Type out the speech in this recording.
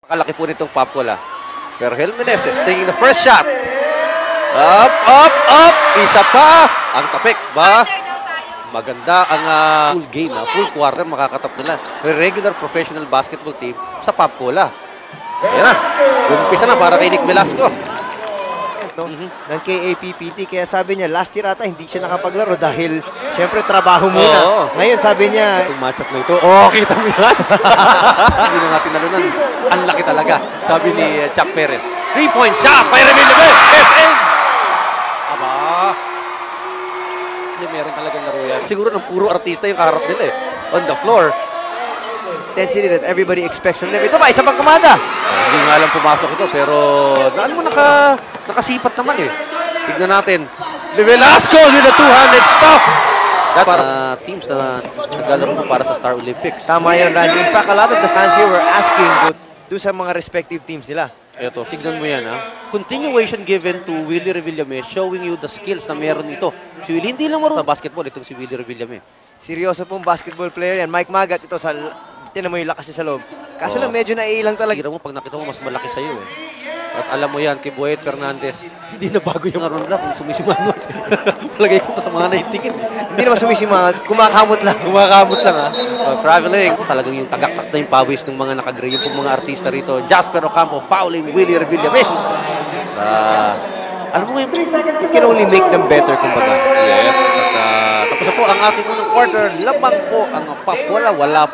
Napakalaki po nitong Papola. Vergel Meneses taking the first shot. Up, up, up! Isa pa! Ang tapik ba? Maganda ang full game, full quarter makakatap nila. Regular professional basketball team sa Papola. Ayan na. Umpisa na para kay Nick Velasco. Ng KAPPT. Kaya sabi niya, last year ata hindi siya nakapaglaro dahil syempre trabaho muna. Ngayon sabi niya, itong matchup na ito, kita mo yan. Hindi na natin nalunan. Ang laki talaga, sabi ni Chuck Perez. 3-point shot by Remil Lebe. SM! Aba. Hindi, meron talagang laro yan. Siguro ng puro artista yung kaharap nila on the floor. Intensity that everybody expects from them. Ito ba, isa pang kumada. Hindi nga alam pumasok ito, pero alam mo, nakasipat naman Tignan natin. De Velasco with a two-handed stuff. Para teams na naglalaro para sa Star Olympics. Tama yun, Randy. In fact, a lot of the fans here were asking do sa mga respective teams nila. Ito, tignan mo yan Continuation given to Willie Revillame, showing you the skills na meron ito. Si Willie, hindi lang marunong sa basketball, itong si Willie Revillame. Seryoso pong basketball player yan. Mike Magat, ito sa... Tinan mo yung lakas niya sa loob. Kaso lang medyo naiilang talaga. Tira mo, pag nakita mo, mas malaki sa'yo At alam mo yan, kay Boyet Fernandez, hindi na bago yung naroon lang kung sumisimangot. Palagay ko sa mga naitingin. Hindi naman sumisimangot, kumakamot lang. Kumakamot lang traveling. Talagang yung tagaktak na yung pawis ng mga nakagray. Yung mga artista rito. Jasper Ocampo fouling Willie Revillame. Alam mo ngayon, it can only make them better, kumbaga. Yes. At tapos na po ang ating unang quarter. Lamang po ang Papola. Wala